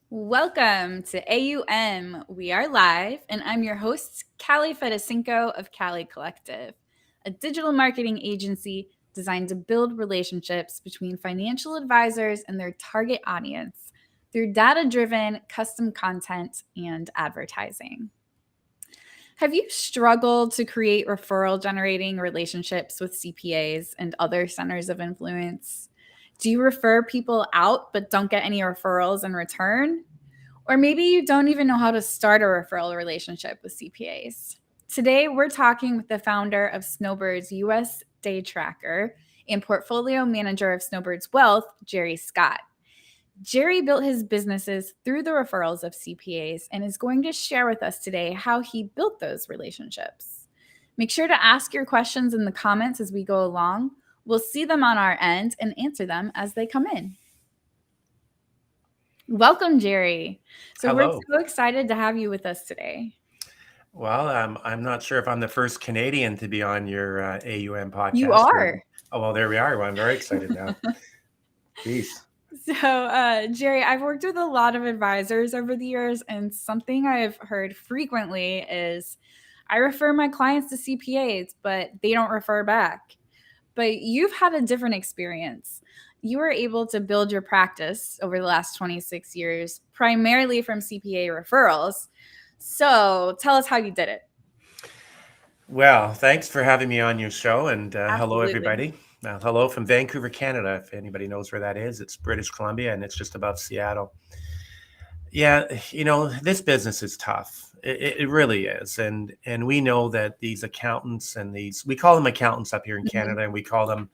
Welcome to A.U.M. We are live, and I'm your host, Kalli of Kalli Collective, a digital marketing agency designed to build relationships between financial advisors and their target audience through data-driven custom content and advertising. Have you struggled to create referral-generating relationships with CPAs and other centers of influence? Do you refer people out but don't get any referrals in return? Or maybe you don't even know how to start a referral relationship with CPAs. Today, we're talking with the founder of Snowbird's US Day Tracker and portfolio manager of Snowbird's Wealth, Gerry Scott. Gerry built his businesses through the referrals of CPAs and is going to share with us today how he built those relationships. Make sure to ask your questions in the comments as we go along. We'll see them on our end and answer them as they come in. Welcome, Gerry. So Hello. We're so excited to have you with us today. Well, I'm not sure if I'm the first Canadian to be on your A.U.M podcast. You are. Oh, well, there we are. Well, I'm very excited now. Jeez. So, Gerry, I've worked with a lot of advisors over the years, and something I've heard frequently is I refer my clients to CPAs, but they don't refer back. But you've had a different experience. You were able to build your practice over the last 26 years, primarily from CPA referrals. So tell us how you did it. Well, thanks for having me on your show, and hello, Absolutely. everybody. Hello from Vancouver, Canada. If anybody knows where that is, it's British Columbia, and it's just above Seattle. Yeah, this business is tough. It really is, and we know that these accountants and we call them accountants up here in Canada, and we call them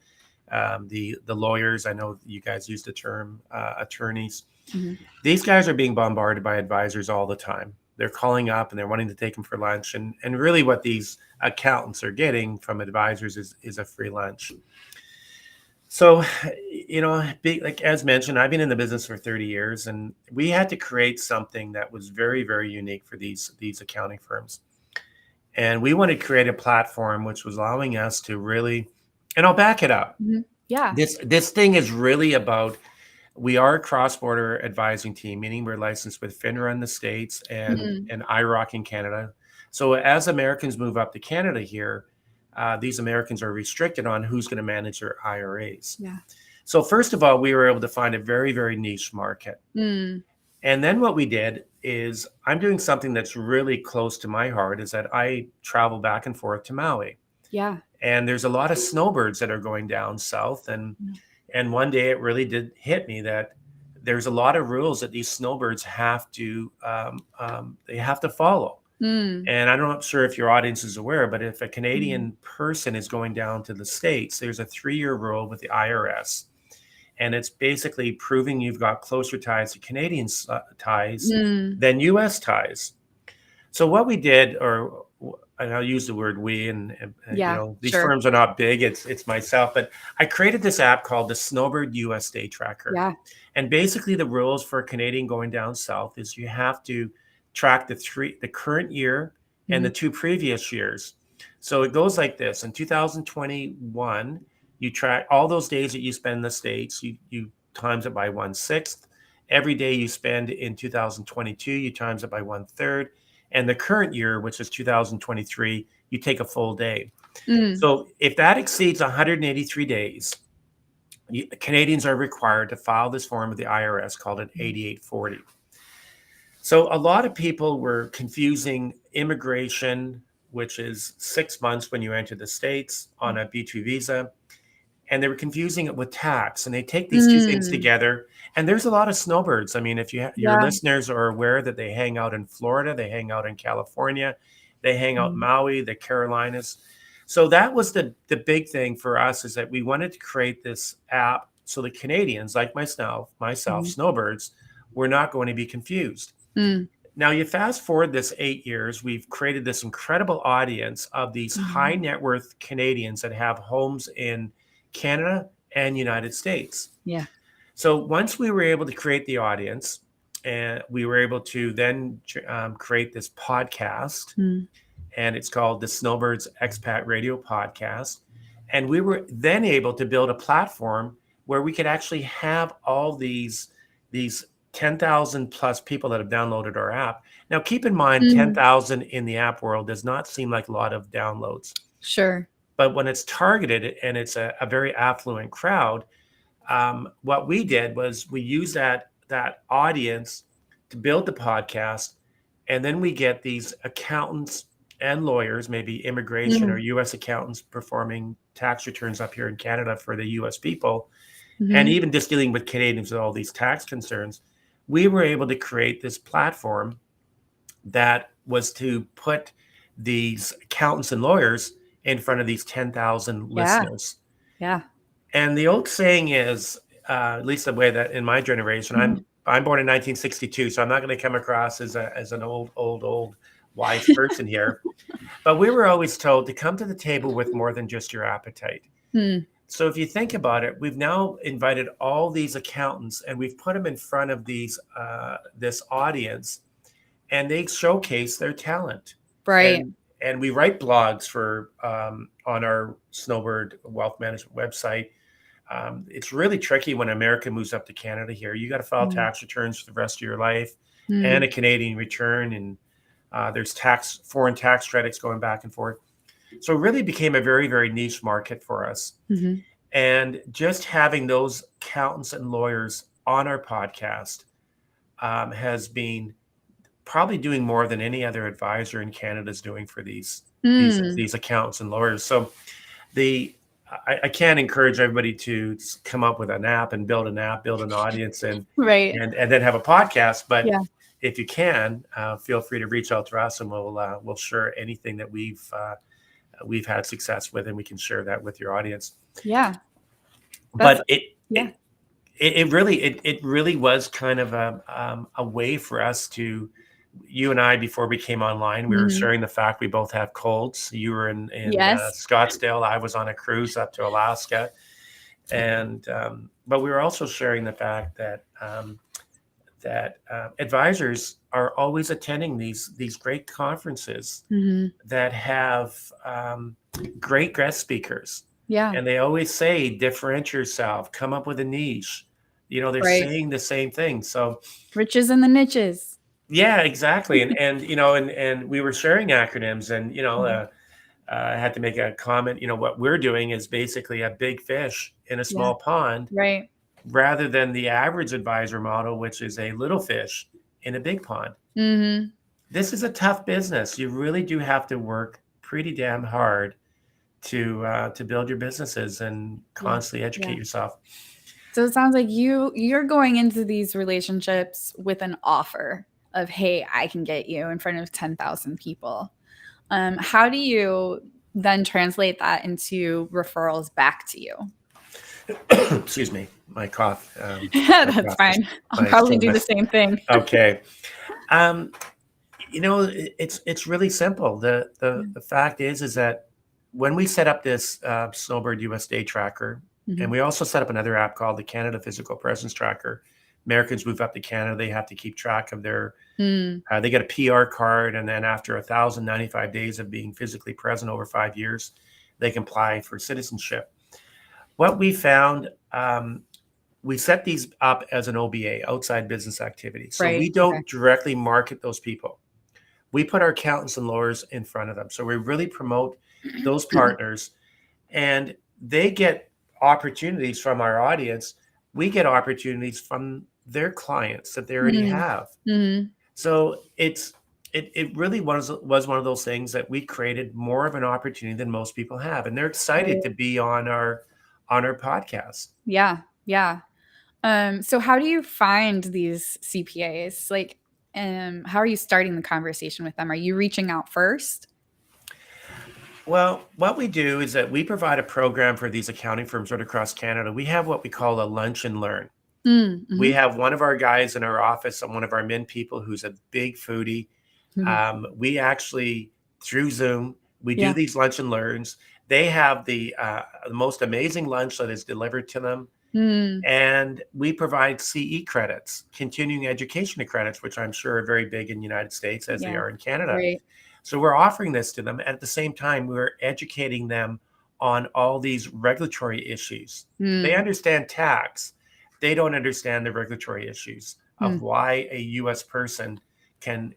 the lawyers. I know you guys use the term attorneys. These guys are being bombarded by advisors all the time. They're calling up and they're wanting to take them for lunch, and really what these accountants are getting from advisors is a free lunch. So, like as mentioned, I've been in the business for 30 years, and we had to create something that was very, very unique for these accounting firms. And we wanted to create a platform which was allowing us to really, and I'll back it up. Yeah. This thing is really about, we are a cross-border advising team, meaning we're licensed with FINRA in the States and IROC in Canada. So as Americans move up to Canada here, these Americans are restricted on who's going to manage their IRAs. Yeah. So first of all, we were able to find a very, very niche market. And then what we did is, I'm doing something that's really close to my heart, is that I travel back and forth to Maui. Yeah. And there's a lot of snowbirds that are going down south. And one day it really did hit me that there's a lot of rules that these snowbirds have to follow. And I'm not sure if your audience is aware, but if a Canadian person is going down to the States, there's a 3-year rule with the IRS. And it's basically proving you've got closer ties to Canadian ties than U.S. ties. So what we did, and I'll use the word we, and these firms are not big, it's myself, but I created this app called the Snowbird US Day Tracker. Yeah. And basically the rules for a Canadian going down south is you have to track the current year and the 2 previous years. So it goes like this. In 2021, you track all those days that you spend in the States, you times it by 1/6. Every day you spend in 2022, you times it by 1/3. And the current year, which is 2023, you take a full day. So if that exceeds 183 days, Canadians are required to file this form with the IRS called an 8840. So a lot of people were confusing immigration, which is 6 months when you enter the States on a B2 visa, and they were confusing it with tax. And they take these two things together. And there's a lot of snowbirds. I mean, if your listeners are aware that they hang out in Florida, they hang out in California, they hang out in Maui, the Carolinas. So that was the big thing for us, is that we wanted to create this app so the Canadians, like myself, snowbirds, were not going to be confused. Now, you fast forward this 8 years, we've created this incredible audience of these high net worth Canadians that have homes in Canada and United States. Yeah. So once we were able to create the audience, and we were able to then create this podcast, and it's called the Snowbirds Expat Radio Podcast. And we were then able to build a platform where we could actually have all these 10,000 plus people that have downloaded our app. Now, keep in mind, Mm. 10,000 in the app world does not seem like a lot of downloads. Sure. But when it's targeted and it's a very affluent crowd, what we did was we used that audience to build the podcast, and then we get these accountants and lawyers, maybe immigration or Mm. U.S. accountants performing tax returns up here in Canada for the U.S. people, and Hmm. even just dealing with Canadians with all these tax concerns. We were able to create this platform that was to put these accountants and lawyers in front of these 10,000 Yeah. listeners. Yeah. And the old saying is, at least the way that in my generation, Mhm. I'm born in 1962, so I'm not going to come across as an old wise person here. But we were always told to come to the table with more than just your appetite. Mm. So if you think about it, we've now invited all these accountants and we've put them in front of this audience, and they showcase their talent. Right. And we write blogs for on our Snowbird Wealth Management website. It's really tricky when America moves up to Canada here. You got to file Mm. tax returns for the rest of your life and Mm. a Canadian return, and there's foreign tax credits going back and forth. So it really became a very, very niche market for us. Mhm. And just having those accountants and lawyers on our podcast has been probably doing more than any other advisor in Canada is doing for Mm. these accountants and lawyers. So the I can't encourage everybody to come up with an app and build an app, build an audience, Right. and then have a podcast. But Yeah. if you can, feel free to reach out to us, and we'll share anything that we've had success with, and we can share that with your audience. Yeah. That's But it yeah. it it really was kind of a way for us to, you and I, before we came online, we were Mhm. sharing the fact we both have colds. You were in Yes. Scottsdale. I was on a cruise up to Alaska. And but we were also sharing the fact that advisors are always attending these great conferences Mhm. that have great guest speakers, Yeah. and they always say differentiate yourself, come up with a niche. They're Right. saying the same thing. So Riches in the niches. yeah, exactly. And we were sharing acronyms, and Mhm. I had to make a comment. What we're doing is basically a big fish in a Yeah. small pond, Right. rather than the average advisor model, which is a little fish in a big pond. Mhm. This is a tough business. You really do have to work pretty damn hard to build your businesses and Yeah. constantly Yeah. educate yourself. So it sounds like you're going into these relationships with an offer of, hey, I can get you in front of 10,000 people. How do you then translate that into referrals back to you? Excuse me, my cough. Yeah, My that's cough just fine. I'll my probably still do my the same thing. okay. Um, it's really simple. The fact is that when we set up this Snowbird US Day Tracker, and Mhm. we also set up another app called the Canada Physical Presence Tracker. Americans move up to Canada, they have to keep track of their. Mm. They get a PR card, and then after 1,095 days of being physically present over 5 years, they can apply for citizenship. What we found, we set these up as an OBA, outside business activity. So we Right. Okay. don't directly market those people. We put our accountants and lawyers in front of them. So we really promote those partners, and they get opportunities from our audience. We get opportunities from their clients that they already Mm. have. Mhm. So it really was one of those things that we created more of an opportunity than most people have, and they're excited to Right. be on our podcast. Yeah. Yeah. So how do you find these CPAs? Like, how are you starting the conversation with them? Are you reaching out first? Well, what we do is that we provide a program for these accounting firms right across Canada. We have what we call a lunch and learn. Mm. We Mhm. have one of our guys in our office, and one of our men people who's a big foodie. Mhm. We actually, through Zoom, we do Yeah. these lunch and learns. They have the most amazing lunch that is delivered to them. Mm. And we provide CE credits, continuing education credits, which I'm sure are very big in the United States as they Yeah. are in Canada. Right. So we're offering this to them. At the same time, we're educating them on all these regulatory issues. They Mm. understand tax. They don't understand the regulatory issues of why a U.S. person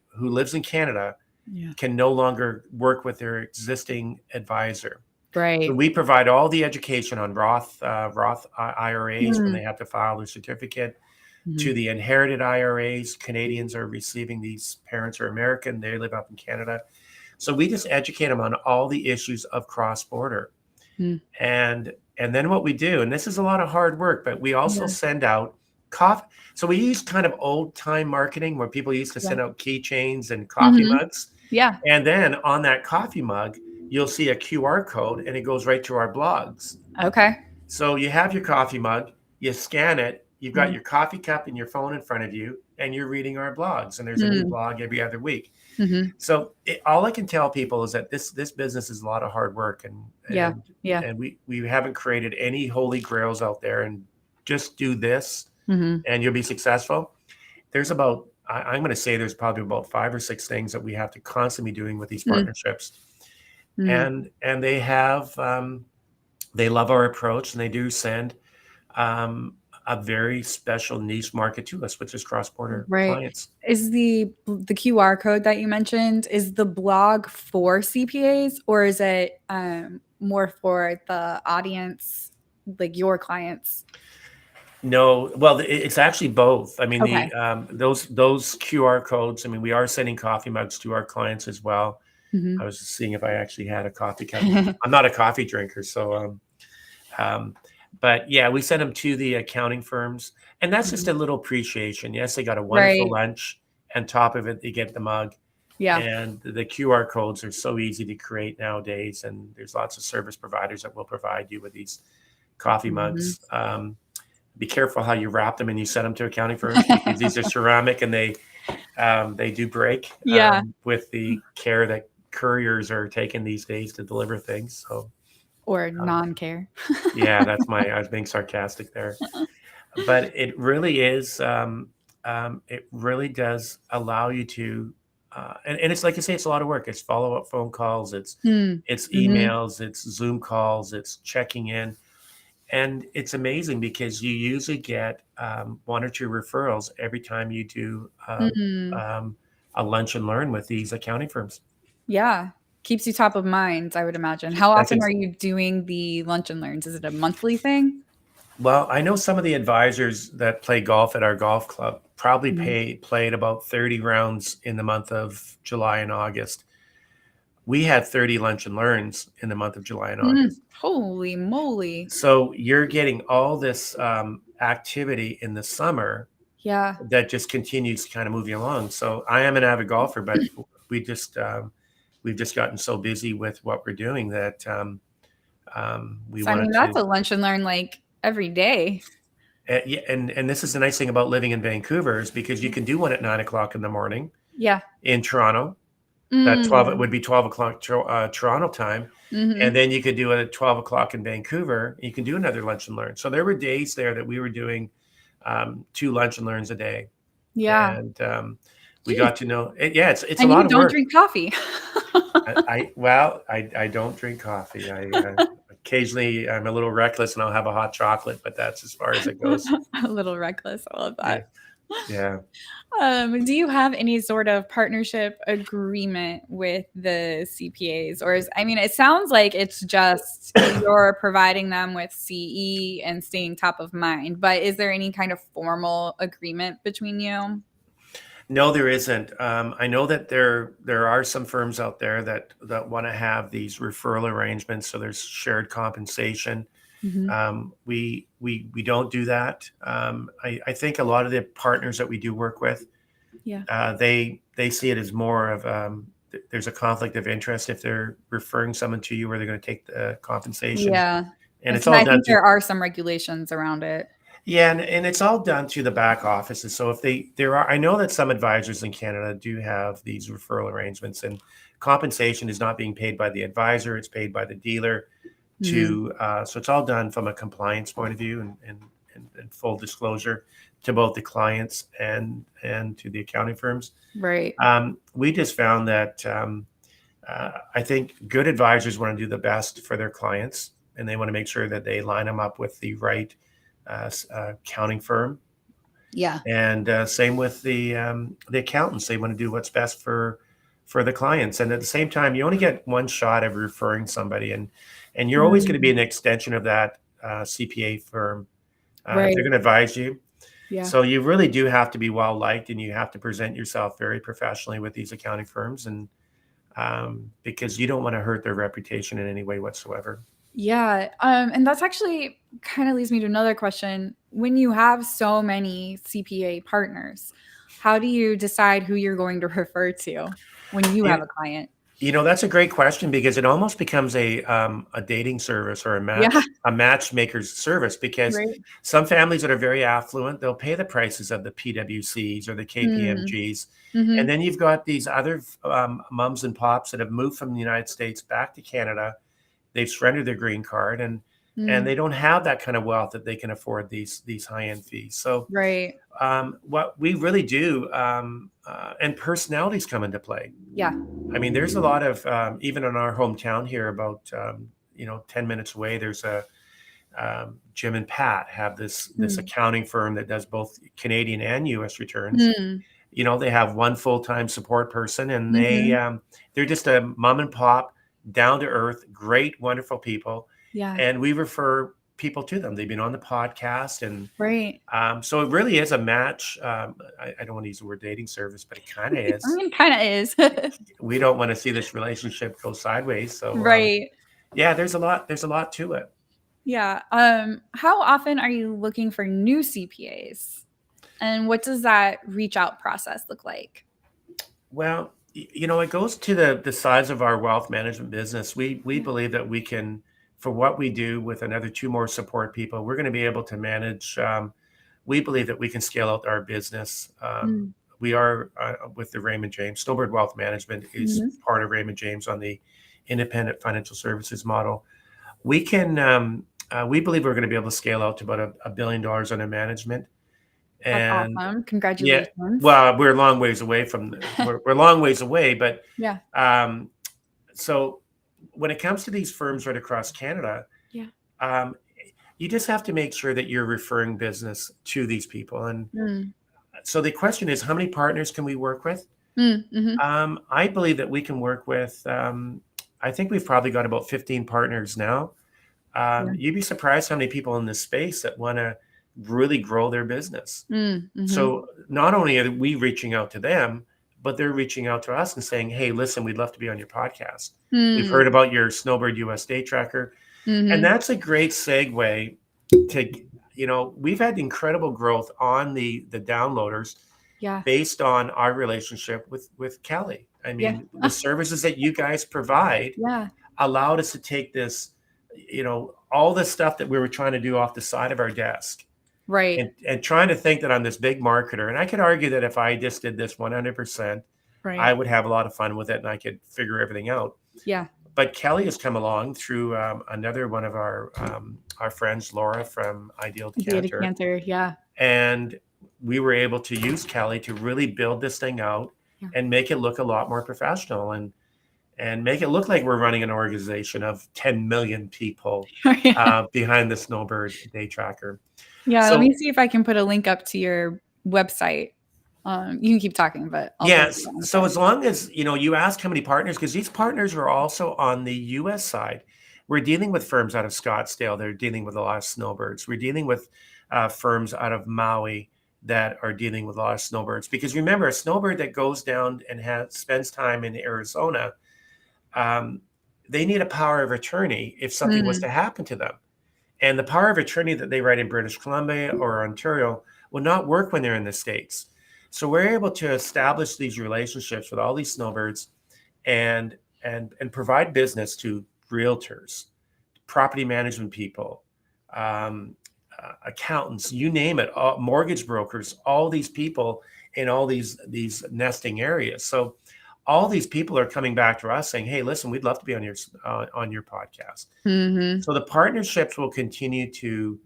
who lives in Canada Yeah. can no longer work with their existing advisor. So Right. we provide all the education on Roth IRAs when they Mm. have to file their certificate, Mhm. to the inherited IRAs. Canadians are receiving these. Parents are American. They live up in Canada. So we just educate them on all the issues of cross-border. Mm. And then what we do, and this is a lot of hard work, but we also Yeah. send out coffee. So we use kind of old time marketing where people used to Yeah. send out keychains and coffee Mhm. mugs. Yeah. And then on that coffee mug, you'll see a QR code and it goes right to our blogs. Okay. So you have your coffee mug, you scan it, you've got Mm. your coffee cup and your phone in front of you, and you're reading our blogs. And there's a new Mm. blog every other week. Mhm. So all I can tell people is that this business is a lot of hard work, and Yeah. and Yeah. and we haven't created any holy grails out there. And just do this, Mhm. and you'll be successful. There's about I'm going to say there's probably about 5 or 6 things that we have to constantly be doing with these Mm. partnerships, Mm. and they love our approach, and they do send a very special niche market to us, which is cross-border Right. clients. Is the QR code that you mentioned, is the blog for CPAs, or is it more for the audience, like your clients? No, well, it's actually both. I mean, Okay. those QR codes. I mean, we are sending coffee mugs to our clients as well. I Mhm. was just seeing if I actually had a coffee cup. I'm not a coffee drinker, so um, but yeah, we send them to the accounting firms, and that's just Mhm. a little appreciation. Yes, they got a wonderful Right. lunch, and top of it, they get the mug. Yeah. And the QR codes are so easy to create nowadays, and there's lots of service providers that will provide you with these coffee Mhm. mugs. Be careful how you wrap them and you send them to accounting firms, because these are ceramic, and they do break Yeah. with the care that couriers are taking these days to deliver things. So Or um, non-care. yeah, I was being sarcastic there, but it really is. It really does allow you to, and it's like I say, it's a lot of work. It's follow-up phone calls, Mm. it's Mhm. emails, it's Zoom calls, it's checking in. And it's amazing because you usually get 1 or 2 referrals every time you do Mm. um, a lunch and learn with these accounting firms. Yeah. Keeps you top of mind, I would imagine. How That's often ex- are you doing the lunch and learns? Is it a monthly thing? well, I know some of the advisors that play golf at our golf club probably Mhm. played about 30 rounds in the month of July and August. We had 30 lunch and learns in the month of July and Mm. August. Holy moly. So you're getting all this activity in the summer Yeah. that just continues to kind of move you along. So I am an avid golfer, but we just we've just gotten so busy with what we're doing that we So, I mean, wanted that's to. a lunch and learn, like, every day. Yeah, and this is the nice thing about living in Vancouver, is because you can do one at 9 o'clock in the morning Yeah. in Toronto. That 12 it Mm. would be 12 o'clock Toronto time, and Mhm. then you could do it at 12 o'clock in Vancouver. You can do another lunch and learn. So there were days there that we were doing 2 lunch and learns a day, Yeah. and we Jeez. got to know it. Yeah, it's a And lot you of don't work. drink coffee. I don't drink coffee. I occasionally I'm a little reckless and I'll have a hot chocolate, but that's as far as it goes. A little reckless. I love Yeah, that. yeah. Do you have any sort of partnership agreement with the CPAs? Or I mean, it sounds like it's just you're providing them with CE and staying top of mind, but is there any kind of formal agreement between you? No, there isn't. I know that there are some firms out there that want to have these referral arrangements, so there's shared compensation. Mhm. We don't do that. I think a lot of the partners that we do work with, Yeah. they see it as more of there's a conflict of interest if they're referring someone to you where they're going to take the compensation, Yeah. and it's And all I done think through. there are some regulations around it. Yeah, and it's all done through the back offices. So if there are, I know that some advisors in Canada do have these referral arrangements, and compensation is not being paid by the advisor; it's paid by the dealer. Mm. So it's all done from a compliance point of view, and full disclosure to both the clients and to the accounting firms. Right. We just found that I think good advisors want to do the best for their clients, and they want to make sure that they line them up with the right accounting firm. Yeah. And same with the accountants. They want to do what's best for the clients. And at the same time, you only get one shot of referring somebody, and you're always going to be Mm. an extension of that CPA firm. They're Right. going to advise you. Yeah. So you really do have to be well liked, and you have to present yourself very professionally with these accounting firms, and because you don't want to hurt their reputation in any way whatsoever. Yeah. And that's actually kind of leads me to another question. When you have so many CPA partners, how do you decide who you're going to refer to when you have You, a client? that's a great question, because it almost becomes a dating service or Yeah. a matchmaker's service, because Right. some families that are very affluent, they'll pay the prices of the PWCs or the Mm. KPMGs. And Mm-hmm. then you've got these other mums and pops that have moved from the United States back to Canada. They've surrendered their green card, and Mm. they don't have that kind of wealth that they can afford these high end fees. So Right. what we really do, and personalities come into play. Yeah. I mean, there's a lot of even in our hometown here, about 10 minutes away. There's a Jim and Pat have this Mm. accounting firm that does both Canadian and U.S. returns. Mm. They have one full-time support person, and Mm-hmm. they're just a mom and pop, down to earth, great, wonderful people, Yeah. and we refer people to them. They've been on the podcast, and Right. so it really is a match. I don't want to use the word dating service, but it kind of I is. mean, kind of is. We don't want to see this relationship go sideways. So Right. yeah, there's a lot to it. Yeah. How often are you looking for new CPAs? And what does that reach out process look like? Well, it goes to the size of our wealth management business. We Yeah. believe that we can, for what we do, with another two more support people, we're going to be able to manage. We believe that we can scale out our business. Mm. We are with the Raymond James. Snowbird Wealth Management is Mm-hmm. part of Raymond James on the independent financial services model. We can. We believe we're going to be able to scale out to about $1 billion under management. That's And awesome. yeah, Congratulations. well, we're a long ways away from we're a long ways away, but Yeah. um, so when it comes to these firms right across Canada, Yeah. um, you just have to make sure that you're referring business to these people. And Mm. so the question is, how many partners can we work with? Mm. Mm-hmm. I believe that we can work with. I think we've probably got about 15 partners now. Yeah. You'd be surprised how many people in this space that want to really grow their business. Mm. Mm-hmm. So not only are we reaching out to them, but they're reaching out to us and saying, "Hey, listen, we'd love to be on your podcast. We've Mm. heard about your Snowbird US Day Tracker." And Mm-hmm. that's a great segue to, we've had incredible growth on the downloaders Yeah. based on our relationship with Kelly. I Yeah. mean, the services that you guys provide Yeah. allowed us to take this, all the stuff that we were trying to do off the side of our desk, Right. and trying to think that I'm this big marketer. And I could argue that if I just did this 100%, I Right. would have a lot of fun with it and I could figure everything out. Yeah. But Kelly has come along through another one of our friends, Laura from Ideal Data Decanter, cancer. Yeah. and we were able to use Kelly to really build this thing out Yeah. and make it look a lot more professional, and make it look like we're running an organization of 10 million people Yeah. behind the Snowbird Day Tracker. Yeah. Let me So see if I can put a link up to your website. You can keep talking, but I'll put it yes, on the so side. as long as you ask how many partners, because these partners are also on the U.S. side. We're dealing with firms out of Scottsdale. They're dealing with a lot of snowbirds. We're dealing with firms out of Maui that are dealing with a lot of snowbirds. Because remember, a snowbird that goes down and spends time in Arizona, um, they need a power of attorney if something was Mm. to happen to them. And the power of attorney that they write in British Columbia or Ontario will not work when they're in the States. So we're able to establish these relationships with all these snowbirds, and provide business to realtors, property management people, accountants, you name it, mortgage brokers, all these people in all these nesting areas. So all these people are coming back to us saying, "Hey, listen, we'd love to be on your podcast." Mm-hmm. So the partnerships will continue to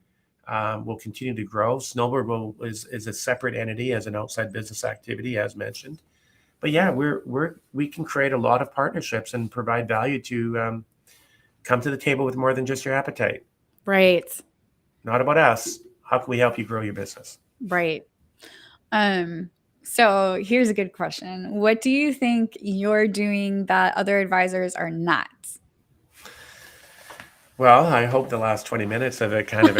grow. Snowbird is a separate entity as an outside business activity, as mentioned. But yeah, we can create a lot of partnerships and provide value to come to the table with more than just your appetite. Right. Not about us. How can we help you grow your business? Right. Um, so here's a good question. What do you think you're doing that other advisors are not? Well, I hope the last 20 minutes of it kind of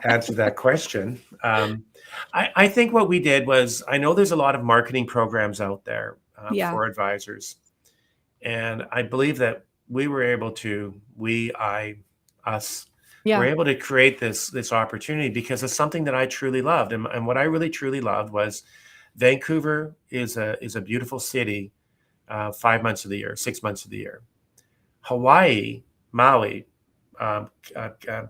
answered that question. I think what we did was, I know there's a lot of marketing programs out there Yeah. for advisors. And I believe that we were able to, us, were Yeah. able to create this opportunity because it's something that I truly loved. And what I really truly loved was Vancouver is a beautiful city, 5 months of the year, 6 months of the year. Hawaii, Maui,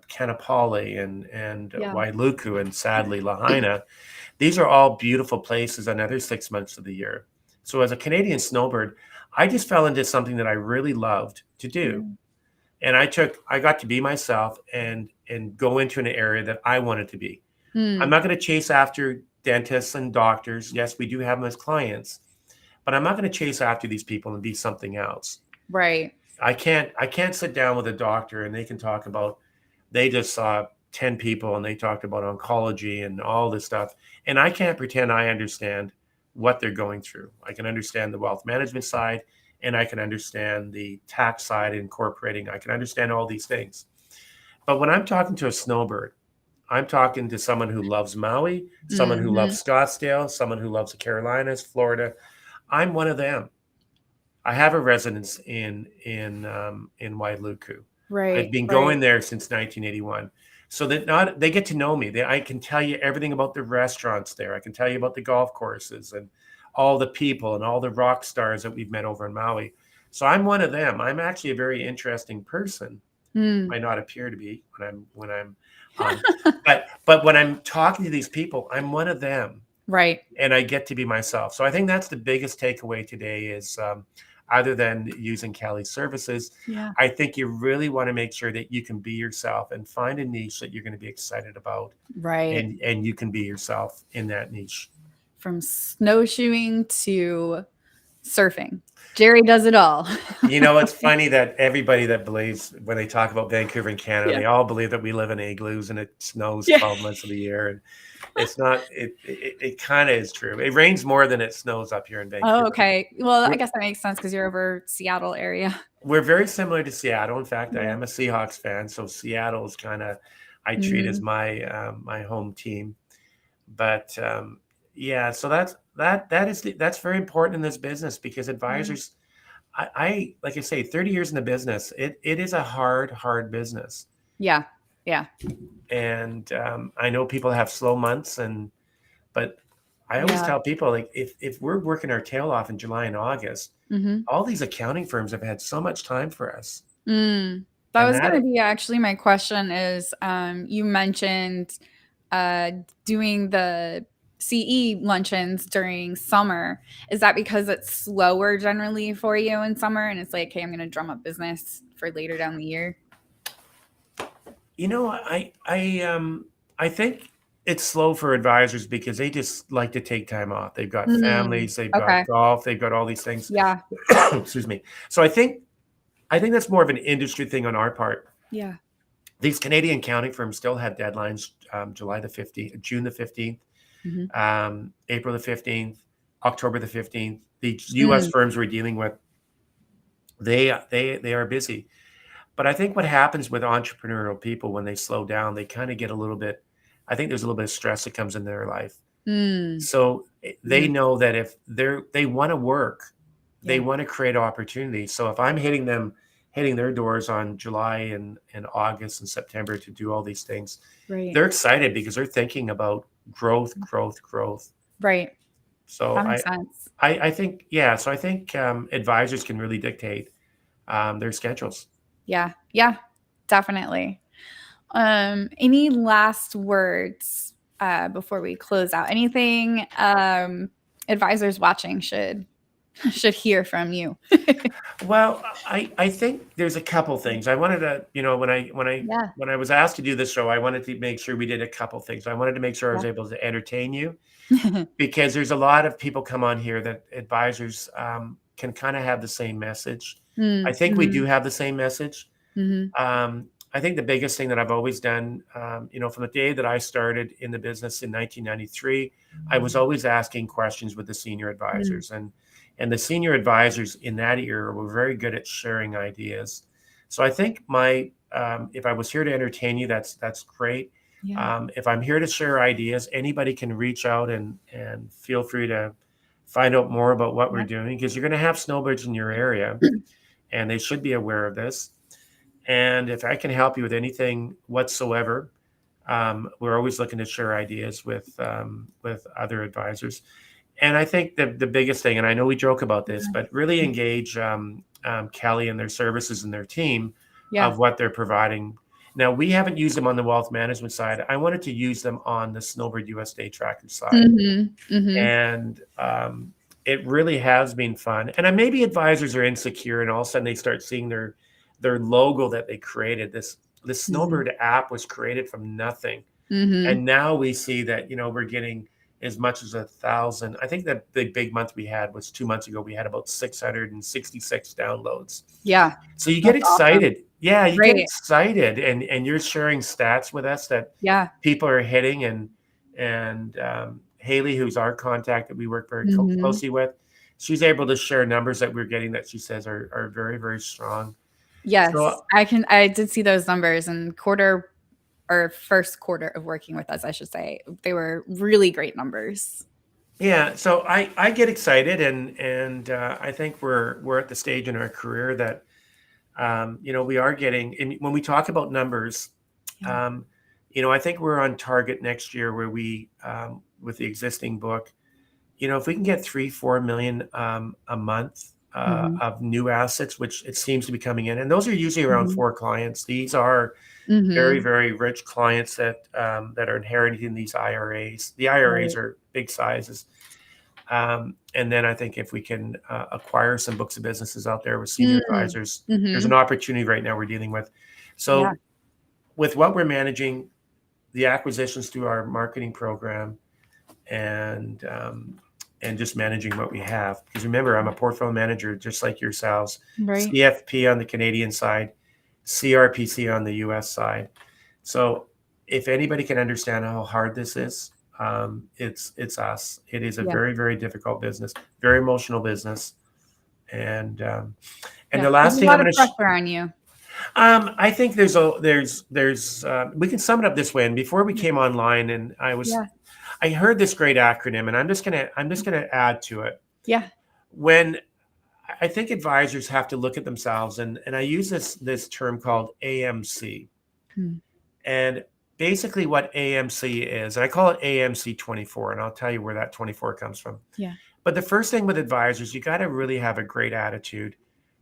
Kanapali, and Yeah. Wailuku, and sadly Lahaina. These are all beautiful places another 6 months of the year. So as a Canadian snowbird, I just fell into something that I really loved to do. Mm. And I got to be myself and go into an area that I wanted to be. I'm Mm. not going to chase after dentists and doctors. Yes, we do have them as clients, but I'm not going to chase after these people and be something else. Right. I can't sit down with a doctor and they can talk about, they just saw 10 people and they talked about oncology and all this stuff. And I can't pretend I understand what they're going through. I can understand the wealth management side, and I can understand the tax side, incorporating. I can understand all these things. But when I'm talking to a snowbird, I'm talking to someone who loves Maui, someone who Hmm. loves Scottsdale, someone who loves the Carolinas, Florida. I'm one of them. I have a residence in Wailuku. I've Right. been Right. going there since 1981. So that not they get to know me. I can tell you everything about the restaurants there. I can tell you about the golf courses and all the people and all the rock stars that we've met over in Maui. So I'm one of them. I'm actually a very interesting person. Mm. Might not appear to be when I'm on, but when I'm talking to these people, I'm one of them, Right. and I get to be myself. So I think that's the biggest takeaway today is, other than using Kelly's services, Yeah. I think you really want to make sure that you can be yourself and find a niche that you're going to be excited about, Right. and you can be yourself in that niche. From snowshoeing to surfing. Gerry does it all. It's funny that everybody that believes when they talk about Vancouver and Canada, Yeah. they all believe that we live in igloos and it snows Yeah. 12 months of the year. And it's not, it kind of is true. It rains more than it snows up here in Oh, Vancouver. okay. Well, I We're, guess that makes sense because you're over Seattle area. we're very similar to Seattle. In fact, I Yeah. am a Seahawks fan, so Seattle is kind of, I treat as Hmm. my home team. But yeah, so that's very important in this business because Yeah. advisors, I like I say, 30 years in the business, it is a hard business. Yeah. Yeah. And I know people have slow months, but I always Yeah. tell people, like, if we're working our tail off in July and August, Hmm. all these accounting firms have had so much time for us. Mm. That And was going to that, be actually my question is you mentioned uh, doing the CE luncheons during summer. Is that because it's slower generally for you in summer and it's like, hey, I'm going to drum up business for later down the year? I think it's slow for advisors because they just like to take time off. They've got Mm. families, they've got Okay. golf, they've got all these things. Yeah. Excuse me. So I think that's more of an industry thing on our part. Yeah. These Canadian accounting firms still have deadlines, July the 15th, June the 15th, Hmm. April the 15th, October the 15th. The US Mm. firms we're dealing with, they are busy. But I think what happens with entrepreneurial people when they slow down, they kind of get a little bit, I think there's a little bit of stress that comes in their life. Mm. So they Hmm. know that if they want to work, they Yeah. want to create opportunities. So if I'm hitting their doors on July and August and September to do all these things, Right. they're excited because they're thinking about growth, growth, growth. Right. So That I makes sense. I, I think, yeah. So I think advisors can really dictate their schedules. Yeah. Yeah. Definitely. Any last words before we close out? Anything advisors watching should should hear from you? Well, I think there's a couple things. I wanted to, Yeah. when I was asked to do this show, I wanted to make sure we did a couple things. I wanted to make sure I was Yeah. able to entertain you because there's a lot of people come on here that advisors can kind of have the same message. I think we Mm-hmm. do have the same message. Mm-hmm. Um, I think the biggest thing that I've always done, from the day that I started in the business in 1993, I was always asking questions with the senior Mm. advisors, and the senior advisors in that era were very good at sharing ideas. So I think if I was here to entertain you, that's great. Yeah. If I'm here to share ideas, anybody can reach out and feel free to find out more about what we're Yeah. doing, because you're going to have snowbirds in your area, and they should be aware of this. And if I can help you with anything whatsoever, we're always looking to share ideas with other advisors. And I think the biggest thing, and I know we joke about this, but really engage Kalli and their services and their team Yeah. of what they're providing. Now, we haven't used them on the wealth management side. I wanted to use them on the Snowbird US Day Tracker side. Mhm. Mhm. And it really has been fun. And maybe advisors are insecure, and all of a sudden they start seeing their logo that they created. This Mhm. Snowbird app was created from nothing, Mhm. and now we see that we're getting as much as 1,000. I think that the big month we had was 2 months ago. We had about 666 downloads. Yeah. So you get That's awesome. excited. Yeah, you get Right. excited, and you're sharing stats with us that Yeah. people are hitting, and Haley, who's our contact that we work very Mhm. closely with, she's able to share numbers that we're getting that she says are very, very strong. Yes. So I did see those numbers in quarter or first quarter of working with us, I should say. They were really great numbers. yeah, so I get excited, and I think we're at the stage in our career that we are getting, and when we talk about numbers, Yeah. um, I think we're on target next year where with the existing book, if we can get 3-4 million a month Mhm. of new assets, which it seems to be coming in, and those are usually around Mhm. 4 clients. These are very, Mhm. very rich clients that are inheriting these IRAs. The IRAs Right. are big sizes. And then I think if we can acquire some books of businesses out there with senior Mm. advisors, there's an Mhm. opportunity right now we're dealing with. Yeah. So with what we're managing, the acquisitions through our marketing program, and just managing what we have. Because remember, I'm a portfolio manager just like yourselves. Right. CFP on the Canadian side, CRPC on the US side. So if anybody can understand how hard this is, it's us. It is a Yeah. very, very difficult business, very emotional business, and Yeah. the There's last a thing I'm lot of going to pressure on you. I think there's we can sum it up this way. And before we Yeah. came online, and Yeah. I heard this great acronym, and I'm just gonna add to it. Yeah. When I think advisors have to look at themselves, and I use this term called AMC, Mm. and basically what AMC is, and I call it AMC 24, and I'll tell you where that 24 comes from. Yeah. But the first thing with advisors, you got to really have a great attitude.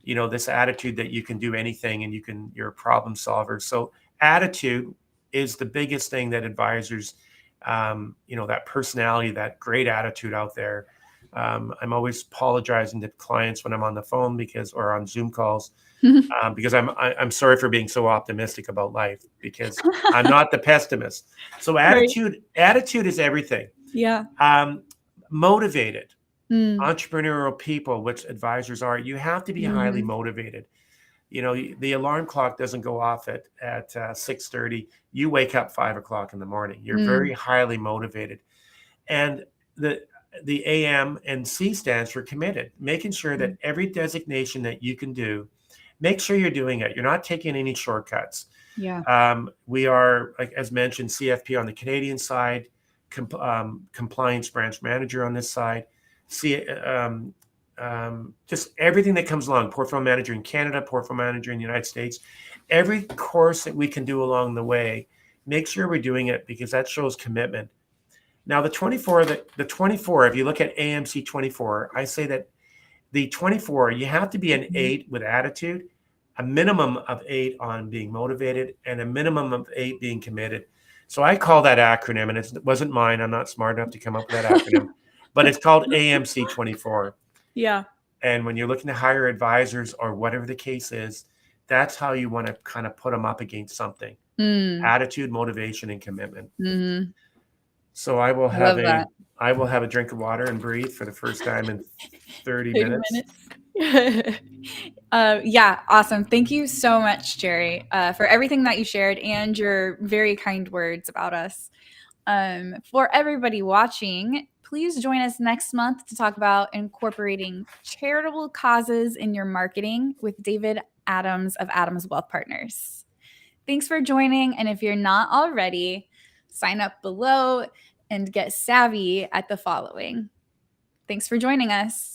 This attitude that you can do anything, and you're a problem solver. So attitude is the biggest thing that advisors, that personality, that great attitude out there. I'm always apologizing to clients when I'm on the phone or on Zoom calls, because I'm sorry for being so optimistic about life, because I'm not the pessimist. So Right. attitude is everything. Yeah. Um, Motivated Mm. entrepreneurial people, which advisors are, you have to be highly Mhm. motivated. The alarm clock doesn't go off at 6:30. You wake up 5 o'clock in the morning. You're very Mm. highly motivated, and the the A.M. and C stands for committed, making sure that Mm. every designation that you can do, make sure you're doing it. You're not taking any shortcuts. Yeah. We are, like as mentioned, CFP on the Canadian side, compliance branch manager on this side, see, just everything that comes along. Portfolio manager in Canada, portfolio manager in the United States. Every course that we can do along the way, make sure we're doing it, because that shows commitment. Now, the 24, if you look at AMC 24, I say that the 24, you have to be an Mhm. 8 with attitude, a minimum of 8 on being motivated, and a minimum of 8 being committed. So I call that acronym, and it wasn't mine. I'm not smart enough to come up with that acronym, but it's called AMC 24. Yeah. And when you're looking to hire advisors or whatever the case is, that's how you want to kind of put them up against something: Mm. attitude, motivation, and commitment. Mhm. So I will I have love a that. I will have a drink of water and breathe for the first time in 30 30 minutes. minutes. Yeah, awesome. Thank you so much, Gerry, for everything that you shared and your very kind words about us. For everybody watching, please join us next month to talk about incorporating charitable causes in your marketing with David Adams of Adams Wealth Partners. Thanks for joining. And if you're not already, sign up below and get savvy at the following. Thanks for joining us.